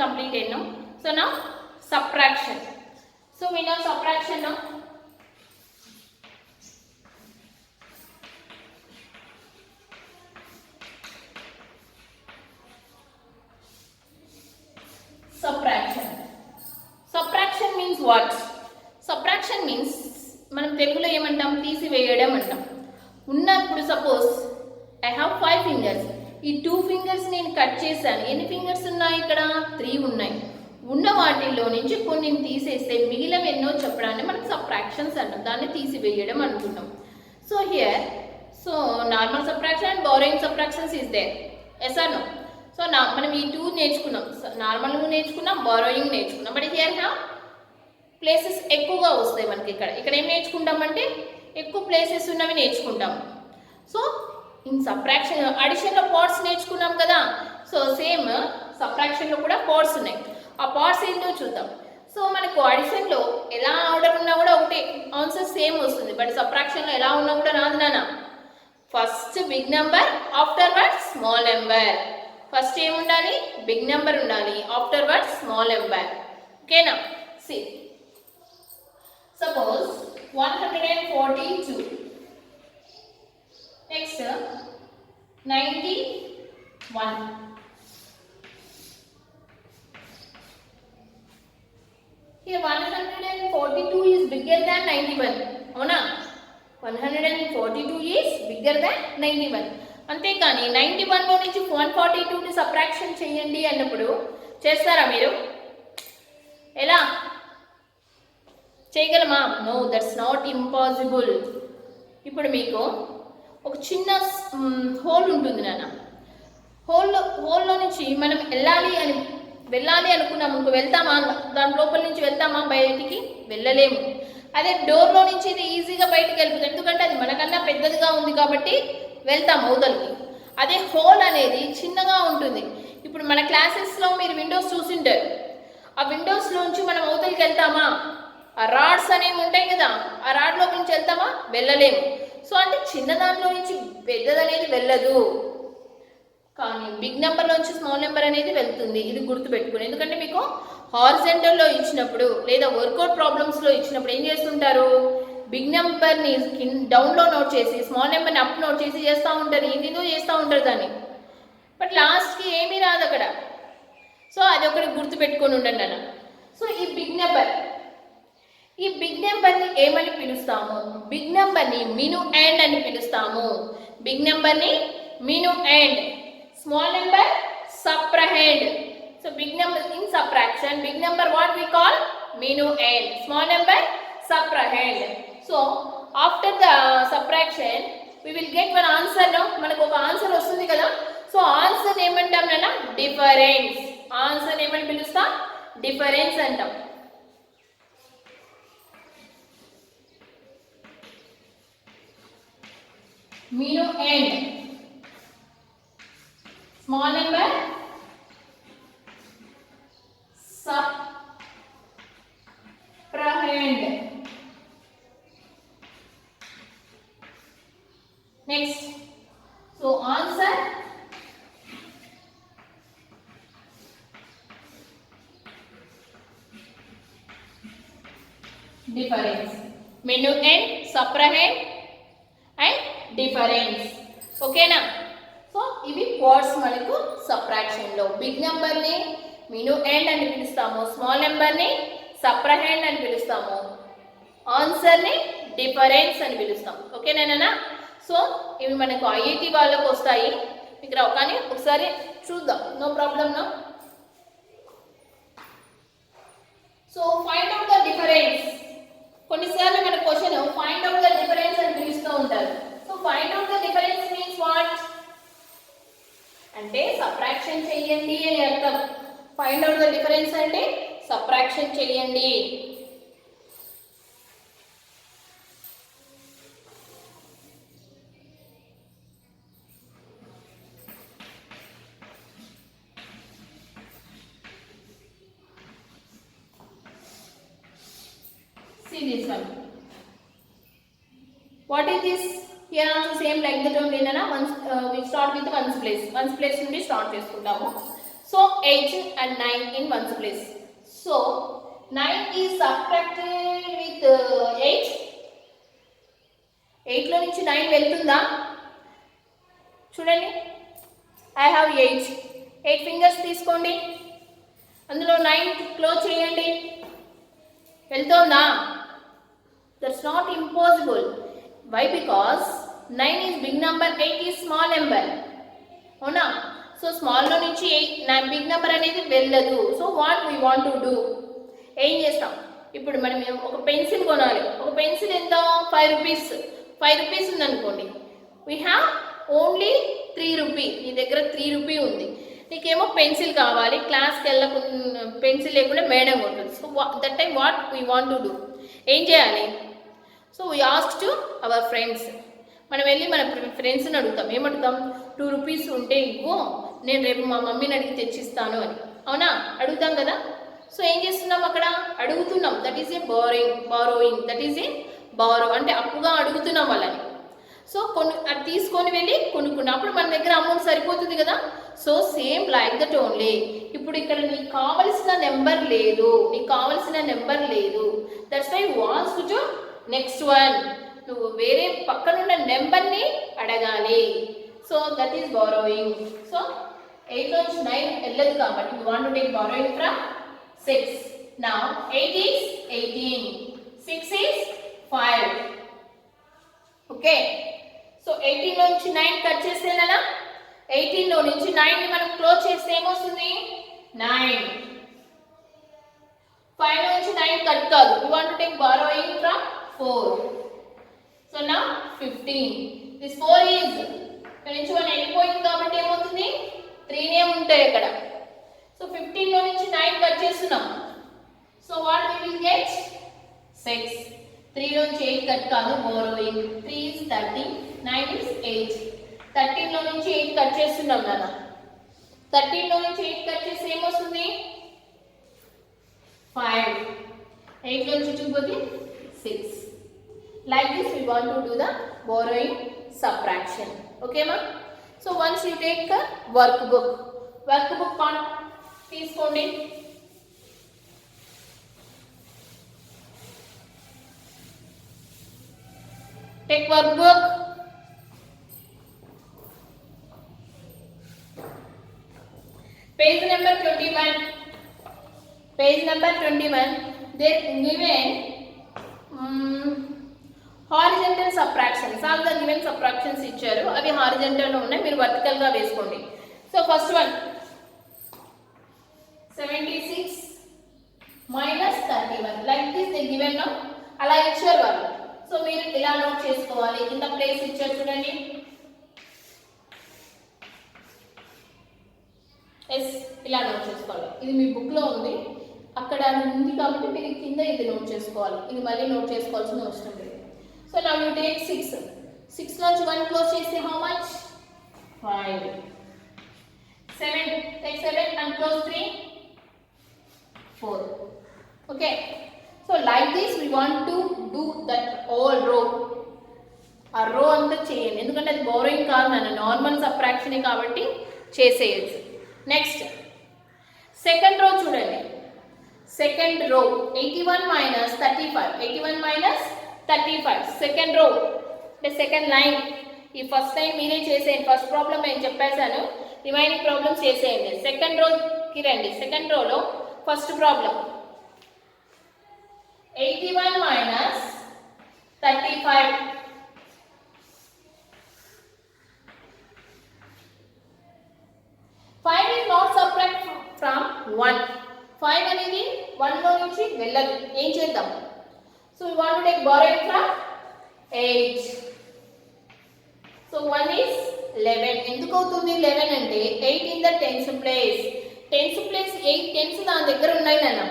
completed now. So now subtraction. So we know subtraction now. Subtraction means what? Subtraction means మనం తెలుగులో ఏమంటాం, తీసివేయడం అంటాం. ఉన్నప్పుడు సపోజ్ ఐ హ్యావ్ 5 ఫింగర్స్, ఈ 2 ఫింగర్స్ నేను కట్ చేశాను. ఎన్ని ఫింగర్స్ ఉన్నాయి ఇక్కడ? 3 ఉన్నాయి. ఉన్న వాటిల్లో నుంచి కొన్ని తీసేస్తే మిగిలిన ఎన్నో చెప్పడాన్ని మనం సబ్ట్రాక్షన్స్ అంటాం. దాన్ని తీసివేయడం అనుకుంటాం. So here normal subtraction and borrowing subtractions is there. Yes or no? So మనం ఈ 2 నేర్చుకున్నాం, నార్మల్గా నేర్చుకున్నాం, బారోయింగ్ నేర్చుకున్నాం. బట్ హియర్ హ్యావ్ ప్లేసెస్ ఎక్కువగా వస్తాయి మనకి. ఇక్కడ ఏం నేర్చుకుంటామంటే ఎక్కువ ప్లేసెస్ ఉన్నవి నేర్చుకుంటాం. సో ఇన్ సబ్ట్రాక్షన్ అడిషన్లో పార్ట్స్ నేర్చుకున్నాం కదా. సో సేమ్ సబ్ట్రాక్షన్లో కూడా పార్ట్స్ ఉన్నాయి. ఆ పార్ట్స్ ఏంటో చూద్దాం. సో మనకు అడిషన్లో ఎలా ఆర్డర్ ఉన్నా కూడా ఒకటే ఆన్సర్ సేమ్ వస్తుంది. బట్ సబ్ట్రాక్షన్లో ఎలా ఉన్నా కూడా రాదు నాన్న. First big number, afterward small number. First ఏముండాలి? బిగ్ నెంబర్ ఉండాలి, ఆఫ్టర్ వర్డ్ స్మాల్ నెంబర్. ఓకేనా? See suppose 142. Next 91. Here 142 is bigger than 91. అవునా? 142 is bigger than 91. అంతేకాని 91లో నుంచి 142ని సబ్ట్రాక్షన్ చేయండి అన్నప్పుడు చేస్తారా మీరు? ఎలా చేయగలమా? No, that's not impossible. ఇప్పుడు మీకు ఒక చిన్న హోల్ ఉంటుంది నాన్న. హోల్లో నుంచి మనం వెళ్ళాలి అనుకున్నాము. ఇంకో వెళ్తామా? దాని లోపల నుంచి వెళ్తామా? బయటికి వెళ్ళలేము. అదే డోర్లో నుంచి ఇది ఈజీగా బయటికి వెళ్ళిపోతుంది, ఎందుకంటే అది మనకన్నా పెద్దదిగా ఉంది కాబట్టి వెళ్తాం అవతలకి. అదే హోల్ అనేది చిన్నగా ఉంటుంది. ఇప్పుడు మన క్లాసెస్లో మీరు విండోస్ చూసింటారు. ఆ విండోస్లోంచి మనం అవతలకి వెళ్తామా? ఆ రాడ్స్ అనేవి ఉంటాయి కదా, ఆ రాడ్లో నుంచి వెళ్తామా? వెళ్ళలేము. సో అంటే చిన్న దాంట్లో నుంచి పెద్దది అనేది వెళ్ళదు, కానీ బిగ్ నెంబర్లోంచి స్మాల్ నెంబర్ అనేది వెళ్తుంది. ఇది గుర్తుపెట్టుకుని, ఎందుకంటే మీకు హారిజంటల్లో ఇచ్చినప్పుడు లేదా వర్కౌట్ ప్రాబ్లమ్స్లో ఇచ్చినప్పుడు ఏం చేస్తుంటారు? బిగ్ నెంబర్ని డౌన్లో నోట్ చేసి స్మాల్ నెంబర్ని అప్ నోట్ చేసి చేస్తూ ఉంటారు. ఏదేదో చేస్తూ ఉంటారు దాన్ని. బట్ లాస్ట్కి ఏమీ రాదు అక్కడ. సో అది ఒకటి గుర్తుపెట్టుకొని ఉండండి అన్న. సో ఈ బిగ్ నెంబర్ని ఏమని పిలుస్తాము? బిగ్ నెంబర్ని మిను అండ్ అని పిలుస్తాము. బిగ్ నెంబర్ని minuend, small number subtrahend. So big number in subtraction, big number what we call minuend, small number subtrahend. So after the subtraction we will get one answer. No, మనకు ఒక answer వస్తుంది కదా. So answer ఏమంటాం నాన్న? Difference. Answer ఏమని పిలుస్తాం? Difference అంటాం. Minuend, small number subtrahend. Next so answer difference. Minuend, subtrahend and difference. ఓకేనా? సో ఇవి వర్డ్స్ మనకు సబ్ట్రాక్షన్లో. బిగ్ నెంబర్ని మిను అండ్ అని పిలుస్తాము, స్మాల్ నెంబర్ని సప్రహెండ్ అని పిలుస్తాము, ఆన్సర్ని డిఫరెన్స్ అని పిలుస్తాం. ఓకేనా? సో ఇవి మనకు ఐఐటి వాళ్ళకు వస్తాయి, మీకు రావు. కానీ ఒకసారి చూద్దాం, no problem. No. So find out the difference. కొన్నిసార్లు మన question find out the difference అని పిలుస్తూ ఉంటారు. So find out the difference means what అంటే సబ్ట్రాక్షన్ చేయండి అని అర్థం. ఫైండ్ అవుట్ ద డిఫరెన్స్ అంటే సబ్ట్రాక్షన్ చేయండి. See this one. What is this? Here also same like the term lena. Once we start with ones place. Ones place నుండి start చేసుకుంటాము. So 8 and 9 in ones place. So 9 is subtracted with 8. 8 లో నుంచి 9 వెళ్తుందా చూడండి. I have 8 fingers తీసుకోండి, అందులో 9 close చేయండి. వెళ్తుందా? That's not impossible. Why? Because 9 is big number, 8 is small number. అవునా? సో స్మాల్లో నుంచి 8 బిగ్ నెంబర్ అనేది వెళ్ళదు. So what we want to do? ఏం చేస్తాం? ఇప్పుడు మనం ఒక పెన్సిల్ కొనాలి. ఒక పెన్సిల్ ఎంత? 5 రూపీస్. 5 రూపీస్ ఉందనుకోండి, వీ హ్యావ్ ఓన్లీ 3 రూపీ. నీ దగ్గర 3 రూపీ ఉంది, నీకేమో పెన్సిల్ కావాలి, క్లాస్కి వెళ్ళకుండా పెన్సిల్ లేకుండా మేడం ఉంటుంది. So that time what we want to do? ఏం చేయాలి? So we ask to our friends. మనం వెళ్ళి మన ఫ్రెండ్స్ని అడుగుతాం. ఏమడుగుతాం? 2 రూపీస్ ఉంటే ఇవ్వు, నేను రేపు మా మమ్మీని అడిగి తెచ్చిస్తాను అని. అవునా? అడుగుతాం కదా. సో ఏం చేస్తున్నాం? అక్కడ అడుగుతున్నాం. That is a borrowing. That is a borrow అంటే అప్పుగా అడుగుతున్నాం వాళ్ళని. సో అది తీసుకొని వెళ్ళి కొనుక్కున్నాం. అప్పుడు మన దగ్గర అమౌంట్ సరిపోతుంది కదా. So same like that only. ఇప్పుడు ఇక్కడ నీకు కావలసిన నెంబర్ లేదు. That's why wants to next one. నువ్వు వేరే పక్కనున్న నెంబర్ని అడగాలి. So that is borrowing. So 8 నుంచి 9 వెళ్ళదు కాబట్టి you want to take borrowing from 6. Now 8 is 18, 6 is 5. Okay. So 18 నుంచి 9 కట్ చేస్తేనా? 18 లో నుంచి 9 ని మనం క్లోజ్ చేస్తే ఏమొస్తుంది? 9. 5 నుంచి 9 కట్ కాదు. You want to take borrowing from 4. So now 15. This 4 is ఇక్కడ నుంచి 1 వెళ్ళిపోయింది కాబట్టి ఏమవుతుంది? 3 ఉంటాయి ఇక్కడ. సో 15 లో నుంచి 9 కట్ చేస్తున్నాం. So what we will get? 6. 3 లో నుంచి 8 కట్ కాదు, బారోయింగ్. 3 is 30, 9 is 8. 13 లో నుంచి 8 కట్ చేస్తున్నాం నాన్న. 13 లో నుంచి 8 కట్ చేస్తే ఏమొస్తుంది? 5. 8 లో నుంచి 2 పోతే 6. Like this we want to do the borrowing subtraction. Okay ma? So once you take a workbook తీసుకోండి. Take workbook. Page number 21. They given horizontal subtractions. All the given subtractions ఇచ్చారు, అవి హారిజంటల్ లో ఉన్నాయి, మీరు వర్టికల్ గా వేసుకోండి. So first one 76 minus 31. Like this they given now. అలా ఇచ్చారు వాళ్ళు. సో మీరు ఇలా నోట్ చేసుకోవాలి. కింద ప్లేస్ ఇచ్చారు చూడండి. ఎస్, ఇలా నోట్ చేసుకోవాలి. ఇది మీ బుక్ లో ఉంది, అక్కడ ఉంది కాబట్టి మీరు కింద ఇది నోట్ చేసుకోవాలి. ఇది మళ్ళీ నోట్ చేసుకోవాల్సిన అవసరం లేదు. So now you take 6. 6 నుంచి 1 close చేస్తే how much? 5. 7. Take 7 and close 3. 4. Okay. So like this we want to do that whole row. ఆ రో అంతా చేయండి, ఎందుకంటే అది బోరింగ్ కాదు నాన్న, నార్మల్ సబ్ట్రాక్షన్ కాబట్టి చేసేయచ్చు. నెక్స్ట్ సెకండ్ రో చూడండి. Second row 81 minus 35. 81 minus 35. Second row అంటే సెకండ్ లైన్. ఈ ఫస్ట్ లైన్ మీరే చేసేయండి. ఫస్ట్ ప్రాబ్లం నేను చెప్పేశాను, రిమైనింగ్ ప్రాబ్లమ్స్ చేసేయండి. సెకండ్ రోకి రండి. సెకండ్ రోలో first problem 81 minus 35. Five is not subtract from 1. 5 అనేది 1 లో నుంచి వెళ్ళదు. ఏం చేద్దాం? So we want to take borrowing from 8. So 1 is 11. ఎందుకు అవుతుంది 11 అంటే 8 in the tens place. Tens place 8 tens దాని దగ్గర ఉన్నాయి నాన్న.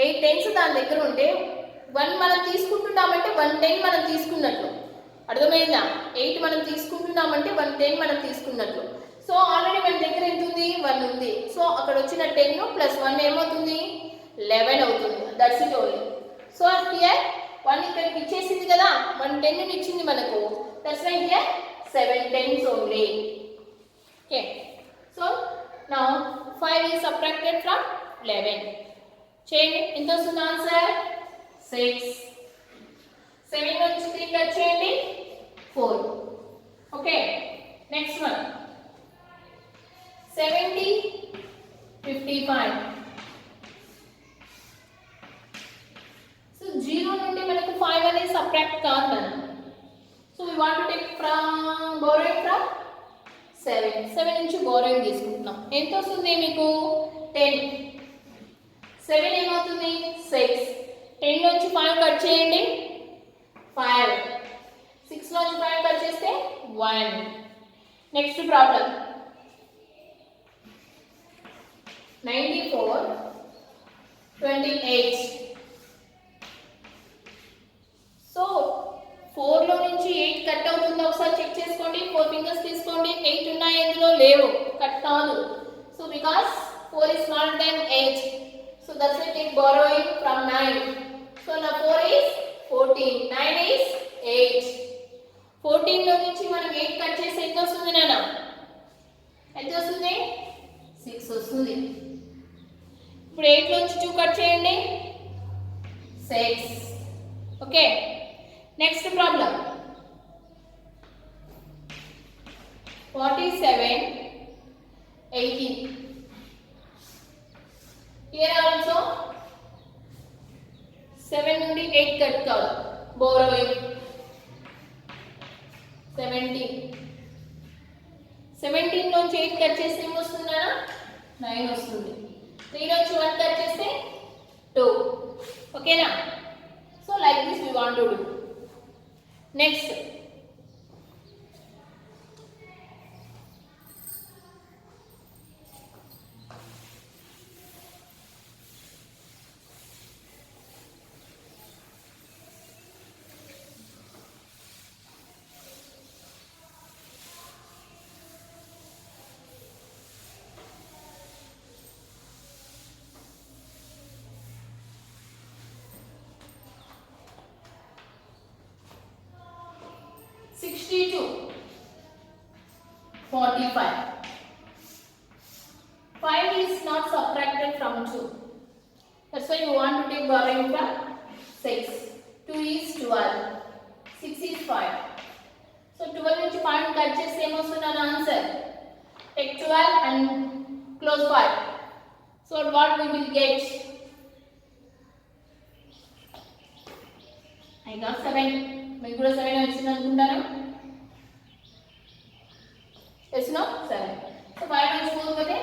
8 tens దాని దగ్గర ఉంటే 1 మనం తీసుకుంటున్నామంటే 1 10 మనం తీసుకున్నట్లు. అర్థమైందా? 8 మనం తీసుకుంటున్నామంటే 1 10 మనం తీసుకున్నట్లు. సో ఆల్రెడీ మన దగ్గర ఎంత ఉంది? 1 ఉంది. సో అక్కడ వచ్చిన 10 ప్లస్ 1 ఏమవుతుంది? 11 అవుతుంది. That's it only. So here 1 ఇక్కడికి ఇచ్చేసింది కదా, 1 10 ఇచ్చింది మనకు. That's why here 7 tens only. Okay. So now 5 is subtracted from 11. చేయండి ఎంత వస్తుంది ఆన్సర్ 6. 7 నుంచి 3 కట్ చేయండి 4. Okay next one 70 55. సో 0 నుండి మనకు 5 అనేది సబ్ట్రాక్ట్ కాదు కదా. So we want to take from borrowing from 7 నుంచి borrowing తీసుకుంటున్నాం. ఎంత వస్తుంది మీకు 10. 7 ఏమవుతుంది 6. 10 నుంచి 5 కట్ చేయండి 5. 6 నుంచి 5 కట్ చేస్తే 1. Next problem 94 28. సో 4 లో నుంచి 8 కట్ అవుతుందో ఒకసారి చెక్ చేసుకోండి. 4 ఫింగర్స్ తీసుకోండి. 8 ఉన్నాయి ఎందులో లేవు కట్ కాదు. So because 4 is smaller than 8. So that's why take borrowing from 9. So now 4 is 14. 9 is 8. 14 లో నుంచి మనం 8 కట్ చేస్తే ఎంత వస్తుంది నాన్న? ఎంత వస్తుంది? 6 వస్తుంది. ఇప్పుడు 8 నుంచి 2 కట్ చేయండి 6. Okay next problem 47 18. Here also 7 నుండి 8 కట్ కాదు borrowing 17. 17 నుంచి 8 కట్ చేస్తే ఏం వస్తుందా? 9 వస్తుంది. 3 నుంచి 1 కట్ చేస్తే 2. ఓకేనా? So like this we want to do. Next 62 45. 5 is not subtracted from 2. That's why you want to take borrowing from 6. 2 is 12. 6 is 5. So 12 నుంచి 5 కట్ చేస్తే ఏమొస్తుంది అన్న answer? Take 12 and close 5. So what we will get? I got 7. మీకు కూడా 7 వచ్చింది అనుకుంటారా? Yes no 7. So 5 నుంచి 4 పోతే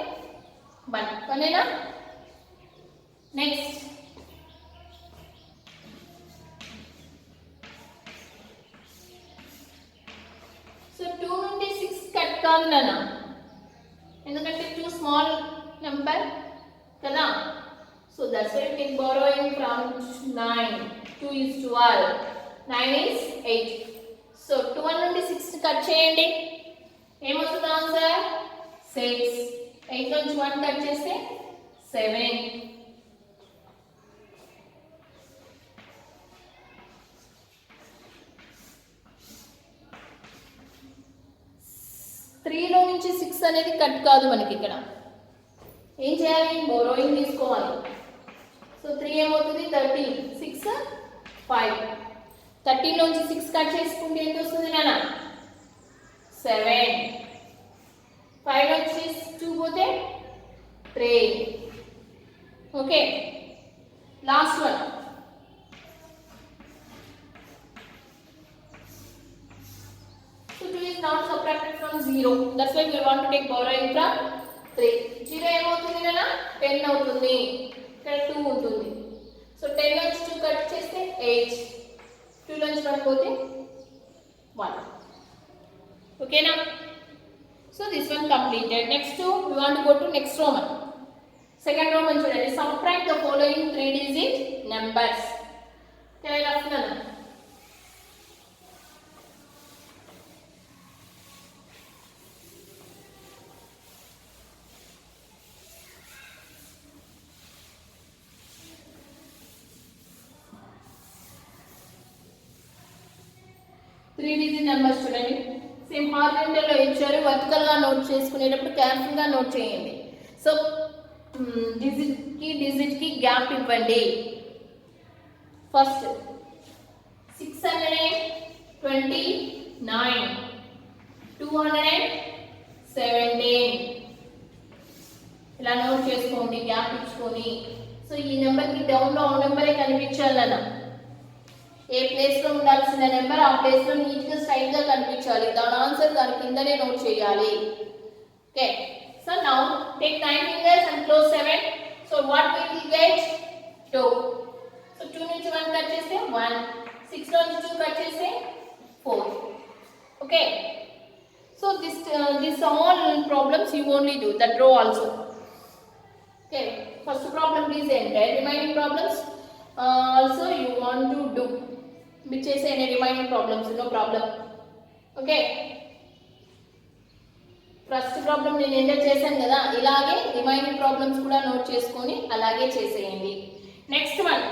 1 కనేనా? నెక్స్ట్ సో 2 నుండి 6 కట్ కాదు నాన్న, ఎందుకంటే 2 స్మాల్ నెంబర్ కదా. So that's why take borrowing from 9. 2 is 12. 9 is 8. So 12 నుండి 6 కట్ చేయండి ఏమొస్తుంది ఆన్సర్? 6. 8 నుంచి 1 కట్ చేస్తే 7. 3 లో నుంచి 6 అనేది కట్ కాదు మనకి. ఇక్కడ ఏం చేయాలి? బోరోయింగ్ తీసుకోవాలి. సో 3 ఏమవుతుంది? 13. 6 5. 13 నుంచి 6 కట్ చేసుకుంటే ఎంత వస్తుంది నాన్న? 7. 5 నుంచి 2 పోతే 3. Okay last one 2 is not subtracted from 0. That's why we want to take borrowing from 3. 0 ఏమవుతుంది నాన్న? 10 అవుతుంది. ఇక్కడ 2 ఉంటుంది. సో 10 నుంచి 2 కట్ చేస్తే 8. 2 నుంచి 1 పోతే 1. ఓకేనా? So this one completed. Next we want to go to next Roman. Second Roman చూడండి. Subtract the following 3 digit numbers. ఇక్కడ రాస్తున్నాను. త్రీ డిజిట్ నెంబర్స్ చూడండి. సేమ్ హారిజాంటల్ లో ఇచ్చారు, వర్టికల్ గా నోట్ చేసుకునేటప్పుడు కేర్ఫుల్ గా నోట్ చేయండి. సో డిజిట్కి గ్యాప్ ఇవ్వండి. ఫస్ట్ 629, 217 ఇలా నోట్ చేసుకోండి గ్యాప్ ఇచ్చుకొని. సో ఈ నెంబర్కి డౌన్లో ఆ నెంబరే కనిపించాలన్న, ఏ ప్లేస్లో ఉండాల్సిన నెంబర్ ఆ ప్లేస్లో నీట్గా స్ట్రైట్గా కనిపించాలి. దాని ఆన్సర్ దాని కిందనే నోట్ చేయాలి. Okay, so now take 9 fingers and close 7. So what we will get? 2. So 2 నుంచి 1 కట్ చేస్తే 1, 6 నుంచి 2 కట్ చేస్తే 4. Okay, so this all problems you only do that row also. Okay, first problem is ended. Remaining problems also you want to do. Which is any remaining problems, no problem. Okay, first problem నేను enter చేశాను కదా, ఇలాగే remaining problems కూడా note చేసుకొని అలాగే చేసేయండి. Next one,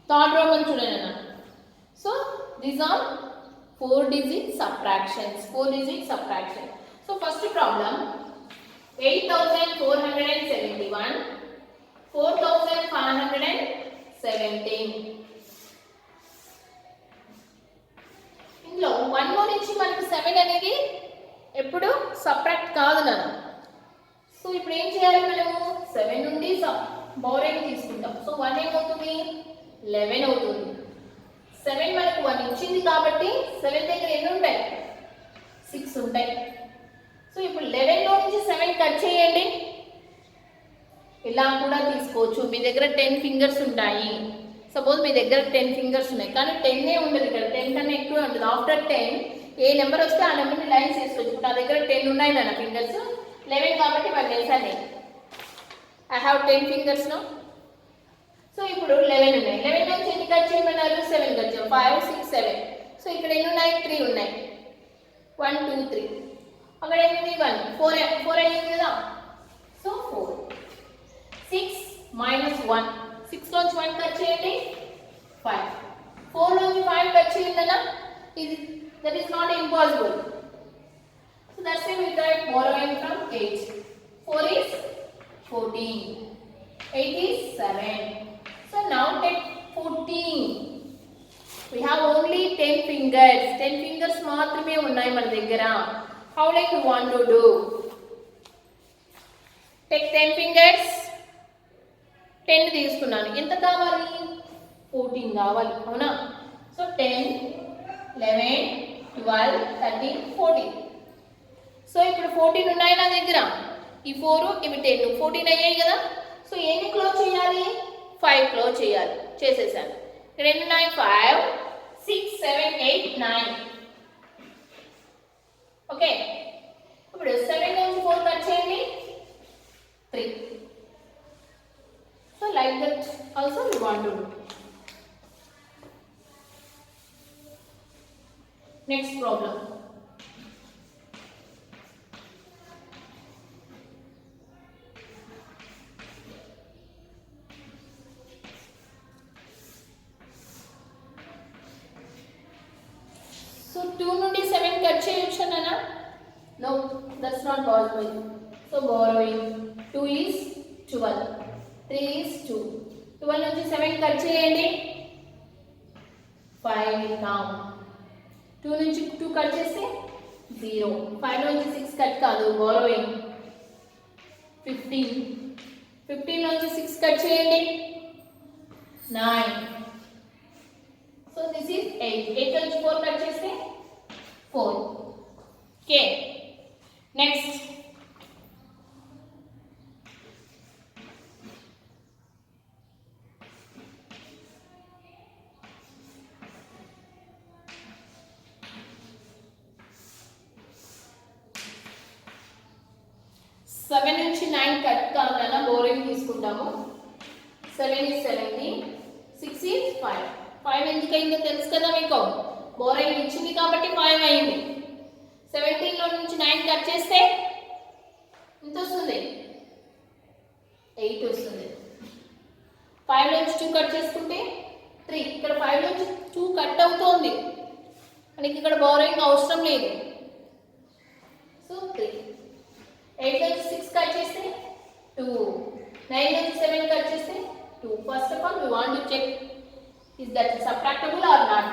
third problem చూడండి అన్న. So these are 4 digit subtractions. So first problem 8471, 4517. ఇందులో 1 నుంచి మనకి 7 అనేది ఎప్పుడు సబ్ట్రాక్ట్ కాదు నాన్న. సో ఇప్పుడు ఏం చేయాలి, మనము 7 నుండి బౌరింగ్ తీసుకుంటాం. సో 1 ఏమవుతుంది, 11 అవుతుంది. 7 మనకు 1 ఇచ్చింది కాబట్టి 7 దగ్గర ఎన్ని ఉంటాయి, 6 ఉంటాయి. సో ఇప్పుడు 11లో నుంచి 7 కట్ చేయండి. ఇలా కూడా తీసుకోవచ్చు. మీ దగ్గర 10 ఫింగర్స్ ఉంటాయి. సపోజ్ మీ దగ్గర 10 ఫింగర్స్ ఉన్నాయి, కానీ 10 ఉండదు ఇక్కడ, 10 కన్నా ఎక్కువ ఉంటుంది. ఆఫ్టర్ 10 ఏ నెంబర్ వస్తే ఆ నెంబర్ని లైన్స్ వేసుకోవచ్చు. ఇప్పుడు నా దగ్గర 10 ఉన్నాయి నాన్న ఫింగర్స్, 11 కాబట్టి 1 వేసాను. I have 10 fingers no. So ఇప్పుడు 11 ఉన్నాయి. 11 నుంచి ఎన్ని కట్ చేయమన్నారు, 7 కట్ చేయాలి. 5, 6, 7. సో ఇక్కడ ఎన్ని ఉన్నాయి, 3 ఉన్నాయి. 1, 2, 3. అక్కడ ఎన్ని, 1, 4 అయింది కదా. సో 4. 6 minus 1. 6 నుంచి 1 కట్ చేయండి, 5. 4 నుంచి 5 కట్ చేయండి అన్న. That is not impossible. So that's why we try borrowing from 8. 4 is 14. 8 is 7. So now take 14. We have only 10 fingers. 10 fingers మాత్రమే ఉన్నాయి మన దగ్గర. How like you want to do? Take 10 fingers. 10 తీసుకున్నాను. ఎంత కావాలి, 14 కావాలి, అవునా? సో 10, 11, 12, 13, 14. సో ఇప్పుడు 14 ఉన్నాయి నా దగ్గర. ఈ 4 ఇవి 10, 14 అయ్యాయి కదా. సో ఎన్ని క్లోజ్ చేయాలి, 5 క్లోజ్ చేయాలి. చేసేసాను. ఇక్కడ ఎన్ని ఉన్నాయి, 5, 6, 7, 8, 9. ఓకే, ఇప్పుడు 7 నుంచి 4 కట్ చేయండి, 3. So like that also we want to do. Next problem. So 2 నుండి 7 కట్ చేయొచ్చు నాన్న. No, that's not possible. So borrowing 2 is 12. 3 is 2. 12 నుంచి 7 కట్ చేయండి, 5 will come. 2 నుంచి 2 కట్ చేస్తే 0. 5 నుంచి 6 కట్ కాదు, borrowing 15. 15 నుంచి 6 కట్ చేయండి, 9. So this is 8. 8 నుంచి 4 కట్ చేస్తే 4. Okay, next. సెవెన్ నుంచి 9 కట్ కావాలన్నా బోరింగ్ తీసుకుంటాము. 7 is 70, 6 is 5. 5 ఎందుకు అయిందో తెలుసు కదా మీకు, బోరింగ్ ఇచ్చింది కాబట్టి 5 అయింది. 17లో నుంచి 9 కట్ చేస్తే ఎంత వస్తుంది, 8 వస్తుంది. 5 నుంచి 2 కట్ చేసుకుంటే 3. ఇక్కడ 5 నుంచి 2 కట్ అవుతోంది, మనకి ఇక్కడ బారోయింగ్ అవసరం లేదు. సో 3. 8 నుంచి 6 కట్ చేస్తే 2. 9 నుంచి 7 కట్ చేస్తే 2. First of all we want to check is that subtractable or not.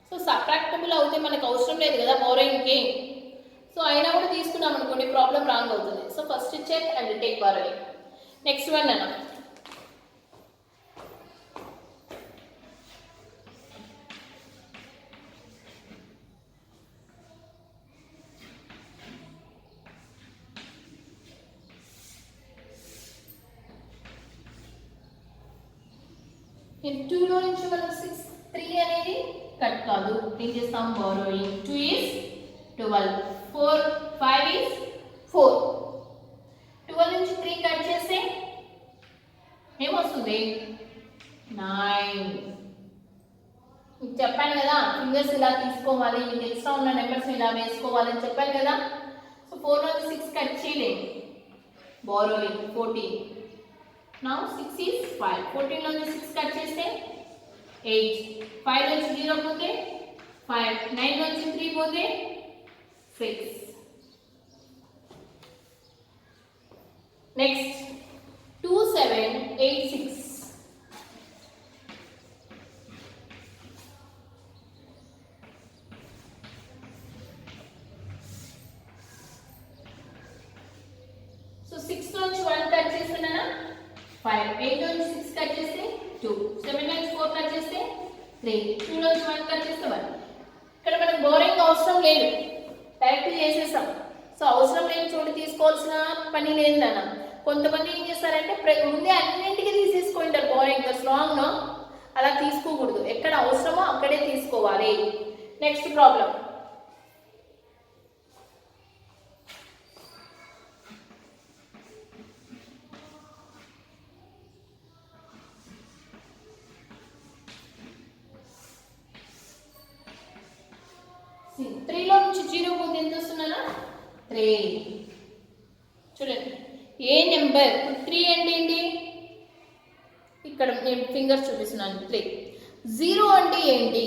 So subtractable అవుతే మనకు అవసరం లేదు కదా బారోయింగ్కి. సో అయినా కూడా తీసుకున్నాం అనుకోండి ప్రాబ్లం రాంగ్ అవుతుంది. So first check and take borrowing. Next one అన్న in 2 లో నుంచి మనం 6 3 అనేది కట్ కాదు. ఏం చేస్తాం బారోయింగ్. 2 is 12, 4 5 is 4. 12 నుంచి 3 కట్ చేస్తే ఏమొస్తుంది 9. మీకు చెప్పాను కదా ఫింగర్స్ ఇలా తీసుకోవాలి, మీకు ఎక్స్ట్రా ఉన్న నెంబర్స్ ఇలా వేసుకోవాలి అని చెప్పాను కదా. సో 4 నుంచి 6 కట్ చేయలేము. బారోయింగ్ 14. Now 6 is 5. 14 లో నుంచి 6 కట్ చేస్తే 8. 5 నుంచి 0 పోతే 5. 9 నుంచి 3 పోతే 6. నెక్స్ట్ 2 7 8 6. సో 6 నుంచి 1 కట్ చేస్తున్నానా 5. 8 నుంచి 6 కట్ చేస్తే 2. 7 నుంచి 4 కట్ చేస్తే 3. 2 నుంచి 1 కట్ చేస్తే 1. ఇక్కడ మనకు బోరింగ్ అవసరం లేదు, డైరెక్ట్ చేసేసాం. సో అవసరం లేని చోటు తీసుకోవాల్సిన పని లేదు నాన్న. కొంతమంది ఏం చేస్తారంటే ముందే అన్నింటికి తీసేసుకుంటారు బోరింగ్. స్ట్రాంగ్ నో అలా తీసుకోకూడదు. ఎక్కడ అవసరమో అక్కడే తీసుకోవాలి. నెక్స్ట్ ప్రాబ్లం త్రీలో నుంచి 0 పోతే ఎంత వస్తున్నానా 3. చూడండి ఏ నెంబర్ 3 అంటే ఏంటి, ఇక్కడ నేను ఫింగర్స్ చూపిస్తున్నాను 3. 0 అంటే ఏంటి,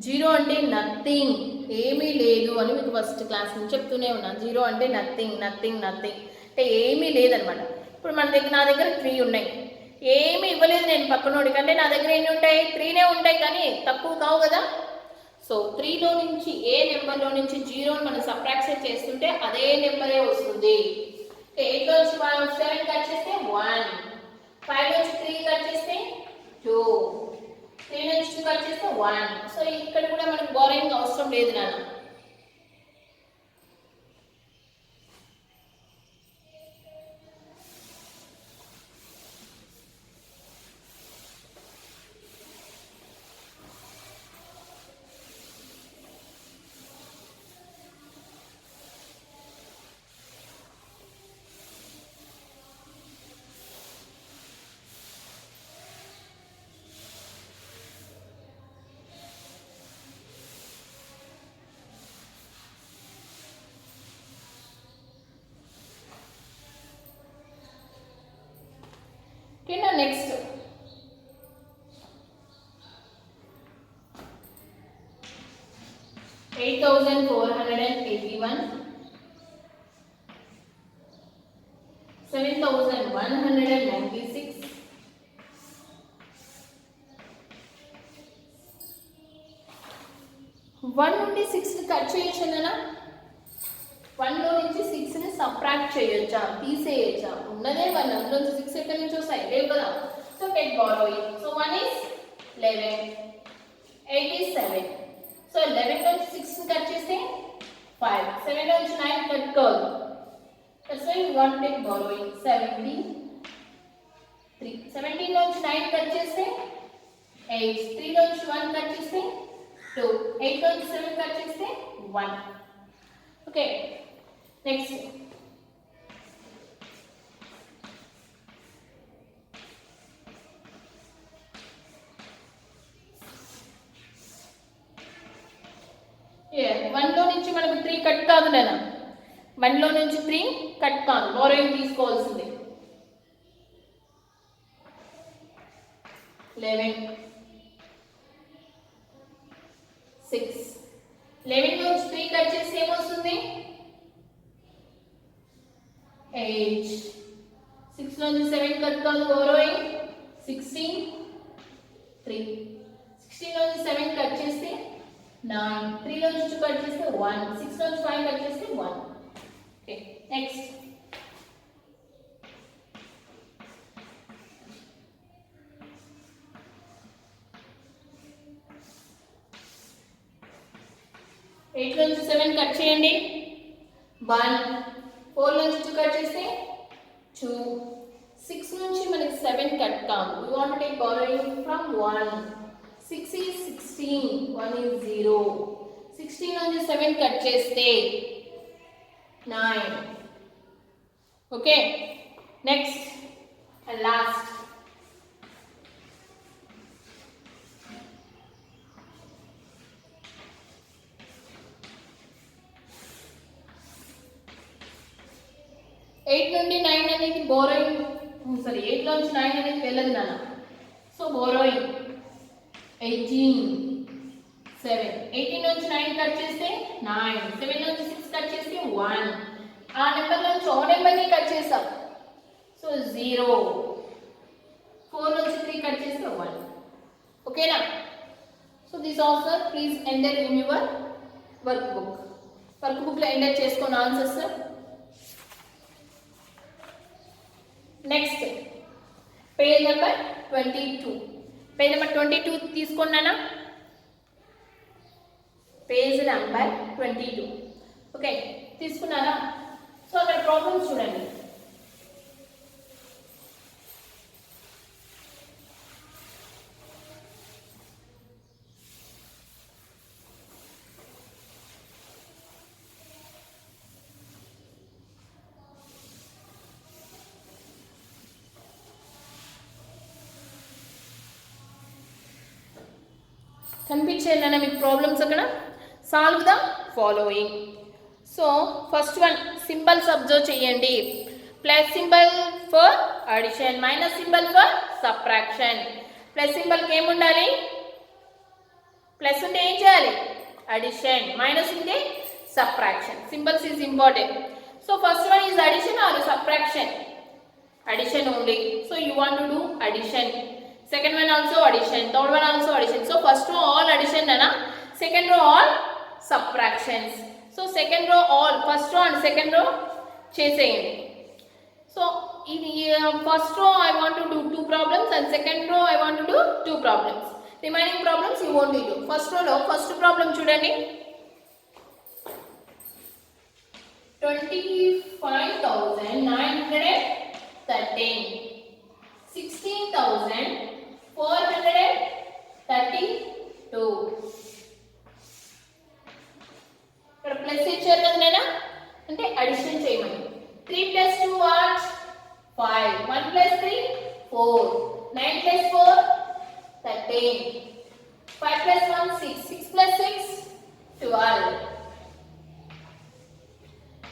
0 అంటే నథింగ్, ఏమీ లేదు అని మీకు ఫస్ట్ క్లాస్ నుంచి చెప్తూనే ఉన్నాను. 0 అంటే నథింగ్ నథింగ్ నథింగ్ అంటే ఏమీ లేదనమాట. ఇప్పుడు నా దగ్గర 3 ఉన్నాయి, ఏమీ ఇవ్వలేదు నేను పక్కనోడికి, అంటే నా దగ్గర ఎన్ని ఉంటాయి 3నే ఉంటాయి, కానీ తక్కువ కావు కదా. సో 3లో నుంచి ఏ నెంబర్లో నుంచి 0ని మనం సబ్ట్రాక్షన్ చేస్తుంటే అదే నెంబరే వస్తుంది. 8లో నుంచి 7 కట్ చేస్తే 1. 5 నుంచి 3 కట్ చేస్తే 2. 3 నుంచి 2 కట్ చేస్తే 1. సో ఇక్కడ కూడా మనకు బోరింగ్ అవసరం లేదు నాన్న. Okay, now next 8,481, 7,196, 1 నుండి 6 కట్ చేయొచ్చు అన్న. 1లో నుంచి 6ని సబ్ట్రాక్ట్ చేయొచ్చా, తీసేయచ్చా, ఉన్నదే 1, అందులో 6 ఎక్కడి నుంచి వస్తాయి లేవు కదా. So take borrowing. So 1 is 11, 8 is 7. So 11 నుంచి 6 కట్ చేస్తే 5, 7 నుంచి 9 కట్ కాదు. That's why we want to take borrowing. 17, 3. 17 నుంచి 9 కట్ చేస్తే 8, 3 నుంచి 1 కట్ చేస్తే 2, 8 నుంచి 7 కట్ చేస్తే 1. Okay. Next. Yeah, 1లో నుంచి మనకు 3 కట్ కాదు నాన్న. 1లో నుంచి 3 కట్ కాదు, బోరోయింగ్ తీసుకోవాల్సిందే. 11, 6, 11 నుంచి 3 కట్ చేస్తే ఏమొస్తుంది 8. 6 నుంచి 7 కట్ కాదు బోరోయింగ్ 16 3. 16 నుంచి 7 కట్ చేస్తే 9. 3 నుంచి 2 కట్ చేస్తే 1. 6 నుంచి 5 కట్ చేస్తే 1. Okay next. ఎయిట్ నుంచి 7 కట్ చేయండి 1. 4 నుంచి 2 కట్ చేస్తే 2. 6 నుంచి మనకి 7 కట్ కాదు. We want to take borrowing from 1. 6 is 16. 1 is 0. 16 నుంచి 7 కట్ చేస్తే 9. Okay next and last. Eight నుండి 9 అనేది బోరోయింగ్ సారీ 8 నుంచి 9 అనేది వెళ్ళదు నాన్న. So borrowing 18 7. 18 నుంచి 9 కట్ చేస్తే 9. 7 నుంచి 6 కట్ చేస్తే 1. ఆ నెంబర్ నుంచి ఓ నెంబర్ని కట్ చేస్తాం. సో 0. 4 నుంచి 3 కట్ చేస్తే 1. ఓకేనా? So this answer please enter in your work book. Work బుక్లో ఎంటర్ చేసుకోండి answers. Next page number 22. Page number 22 తీసుకున్నానా? Page number 22. ఓకే తీసుకున్నారా? సో అక్కడ ప్రాబ్లమ్స్ చూడండి. కనిపించేయాలన్నా మీకు ప్రాబ్లమ్స్ అక్కడ. Solve the following. So first one symbols observe చేయండి. Plus symbol for addition, minus symbol for subtraction. Plus సింబల్కి ఏముండాలి? ప్లస్ ఉంటే ఏం చేయాలి? అడిషన్. మైనస్ ఉంటే subtraction. Symbols is important. So first one is addition or subtraction? Addition only. So you want to do addition. Second one also addition. Third one also addition. So first row all addition nana. Second row all subtractions. So second row all. First row and second row chaseyandi. So in first row I want to do 2 problems and second row I want to do 2 problems. Remaining problems you won't do. First row lo first problem chudandi. 25,913. 16,432. ఇక్కడ plus ఇచ్చారు కదా నేనా, అంటే addition చేయమని. 3 + 2 what 5. 1 + 3 4. 9 + 4 13. 5 + 1 6. 6 + 6 12.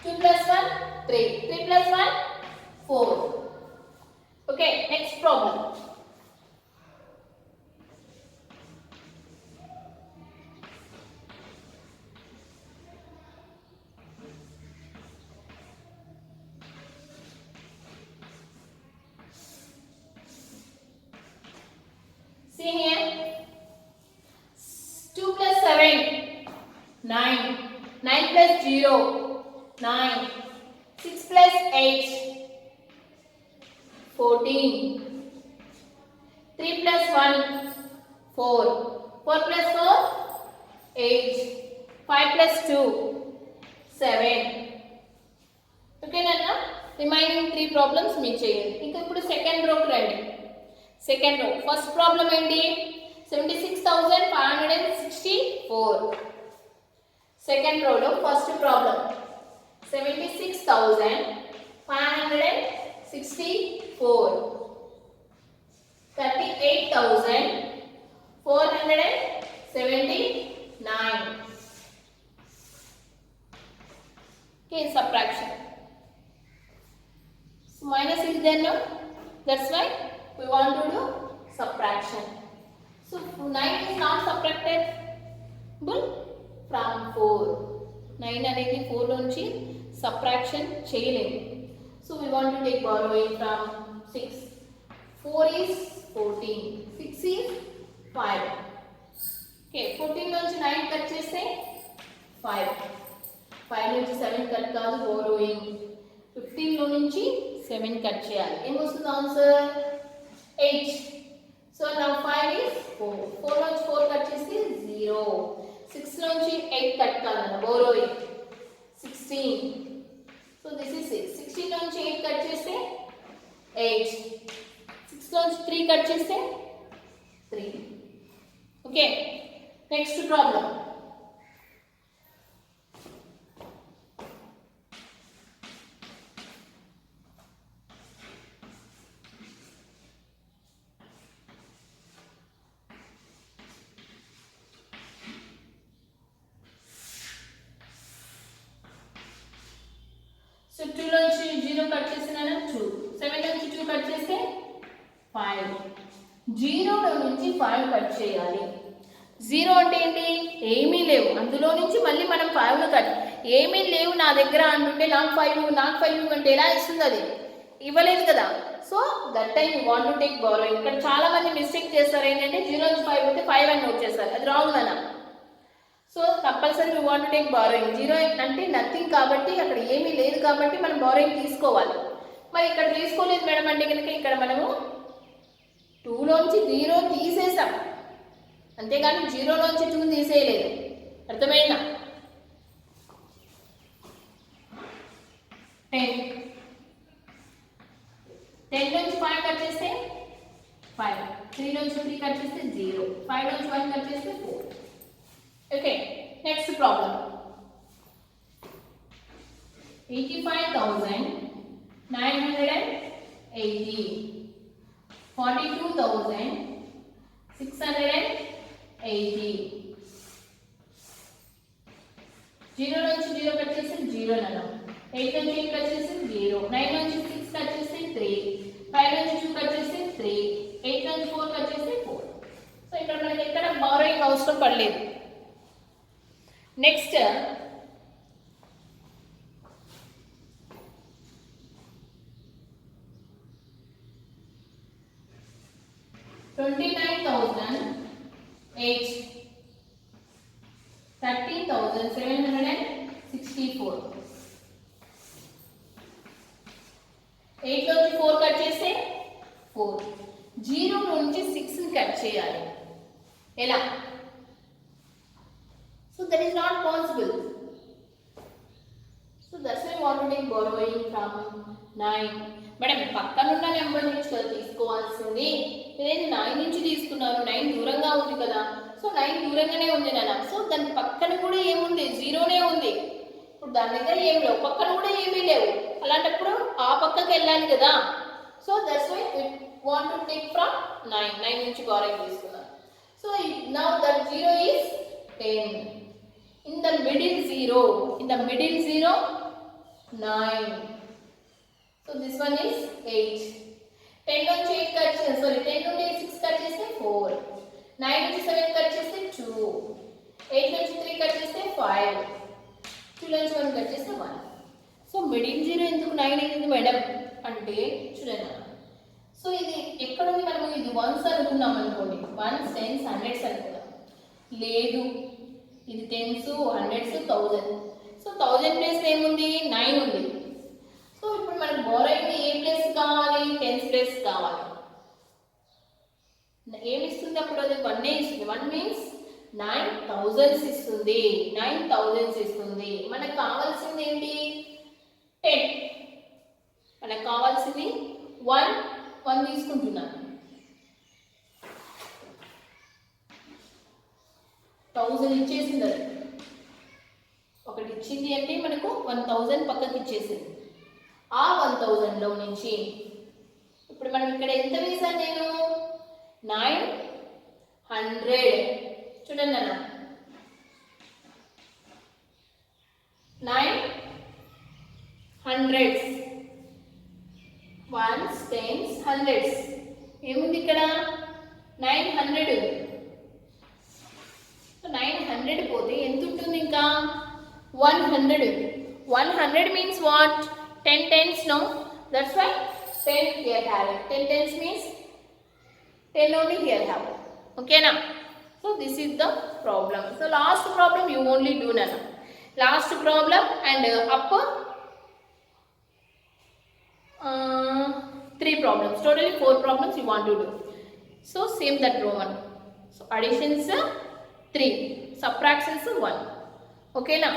2 + 1 3. 3 + 1 4. Okay, next problem. See here, 2 + 7 9. 9 + 0 9. 6 + 8 14. 3 + 1 4. 4 + 4 8. 5 + 2 7. Okay నాన్న, remaining 3 problems మీరు చేయండి. ఇంకా ఇప్పుడు సెకండ్ రోకి రండి. సెకండ్ రో ఫస్ట్ ప్రాబ్లం ఏంటి? 76,564. సెకండ్ రోలో first problem 76,564. 38,479. Okay, subtraction. So minus is there now. That's why we want to do subtraction. So 9 is not subtractable from 4. 9 అనేది 4 నుంచి సబ్ట్రాక్షన్ చేయలేము. So we want to take borrowing from 6. 4 is 14, 6 is 5. Okay, 14 నుంచి 9 cut చేస్తే 5. 5 నుంచి 7 cut కాదు, borrowing. 15 లో నుంచి 7 cut చేయాలి. ఏమొస్తుంది ఆన్సర్? 8. So now 5 is 4. 4 నుంచి 4 కట్ చేస్తే 0. 6 నుంచి 8 కట్ కాదన్న, బారోయింగ్. 16. So this is 6. 16 నుంచి 8 కట్ చేస్తే 8. 6 నుంచి 3 కట్ చేస్తే 3. Okay, next problem. సో 2 నుంచి 0 కట్ చేసిన 2. 7 నుంచి 2 కట్ చేస్తే 5. 0 నుంచి 5 కట్ చేయాలి. 0 అంటే ఏంటి? ఏమీ లేవు. అందులో నుంచి మళ్ళీ మనం 5ను కట్, ఏమీ లేవు నా దగ్గర అంటుంటే నాకు 5 అంటే ఎలా ఇస్తుంది? అది ఇవ్వలేదు కదా. So that time you want to take borrowing. ఇక్కడ చాలా మంది మిస్టేక్ చేస్తారు. ఏంటంటే 0 నుంచి 5 అయితే 5 అని నోట్ చేస్తారు. అది రాంగ్ అన్న. So compulsory you want to take borrowing. 0 అంటే నథింగ్ కాబట్టి, అక్కడ ఏమీ లేదు కాబట్టి మనం బారోయింగ్ తీసుకోవాలి. మరి ఇక్కడ తీసుకోలేదు మేడం అంటే కనుక ఇక్కడ మనము 2 లోంచి 0 తీసేసాం, అంతేగాని 0 నుంచి 2 తీసేయలేదు. అర్థమైందా? 10. 10 నుంచి 5 కట్ చేస్తే 5. 3 నుంచి 3 కట్ చేస్తే 0. 5 నుంచి 1 కట్ చేస్తే 4. Okay, next problem. 85,980. 42,680. 0 నుంచి 0 కట్ చేస్తే 0 అన్నాం. 8 నుంచి 8 కట్ చేస్తే 0. 9 నుంచి 6 కట్ చేస్తే 3. 5 నుంచి 2 కట్ చేస్తే 3. 8 నుంచి 4 కట్ చేస్తే 4. సో ఇక్కడ మనకి ఎక్కడ బారోయింగ్ అవసరం పడలేదు. నెక్స్ట్ 29,008. 13,764. 8 నుంచి 4 కట్ చేస్తే 4. 0 నుంచి 6 కట్ చేయాలి. ఎలా? So that is not possible. So that's why want to take borrowing from 9. Madam పక్కనున్న నెంబర్ నుంచి కదా తీసుకోవాల్సింది. నేను 9 నుంచి తీసుకున్నాను. 9 దూరంగా ఉంది కదా. సో 9 దూరంగానే ఉంది నాన్న. సో దాని పక్కన కూడా ఏముంది? 0నే ఉంది. ఇప్పుడు దాని దగ్గర ఏమి లేవు, పక్కన కూడా ఏమీ లేవు. అలాంటప్పుడు ఆ పక్కకి వెళ్ళాలి కదా. So that's why we want to take from 9. 9 నుంచి బారోయింగ్ తీసుకున్నాను. So now that 0 is 10. In the middle 0. In the middle 0, 9. So this one is 8. 10 నుంచి 8 కట్ చేస్తే, 10 నుండి 6 కట్ చేస్తే 4. 9 నుంచి 7 కట్ చేస్తే 2. 8 నుంచి 3 కట్ చేస్తే 5. 2 నుంచి 1 కట్ చేస్తే 1. సో మిడిల్ 0 ఎందుకు 9 అయింది మేడం అంటే చూడండి. సో ఇది ఎక్కడుంది? మనము ఇది వన్స్ అనుకున్నాం అనుకోండి. 1s 10s 100s అనుకున్నాం. లేదు, ఇది 10s 100s 1000. సో 1000 ప్లేస్ ఏముంది? 9 ఉంది. సో ఇప్పుడు మనకు బారోయింగ్ ఏ ప్లేస్ కావాలి? 10s ప్లేస్ కావాలి. ఏమి ఇస్తుంది అప్పుడు? అది 1 ఇస్తుంది. 1 మీన్స్ 9,000 ఇస్తుంది. 9,000 ఇస్తుంది. మనకు కావాల్సింది ఏంటి? 10. మనకు కావాల్సింది 1 తీసుకుంటున్నాను. 1000 ఇచ్చేసింది. అది ఒకటి ఇచ్చింది అంటే మనకు 1000 పక్కకి ఇచ్చేసింది. ఆ 1000లో నుంచి ఇప్పుడు మనం ఇక్కడ ఎంత వేసాను నేను? 900. చూడండి అన్న, 900s 1s 10s 100s. ఏముంది ఇక్కడ? 900. 900 100 పోతే ఎంత ఉంటుంది ఇంకా 100 100 means what 10 tens no that's why 10 here have it 10 tens means 10 only here have okay na so this is the problem so last problem you only do nana last problem and up 3 problems totally 4 problems you want to do so same that Roman so additions 3 subtractions 1 okay na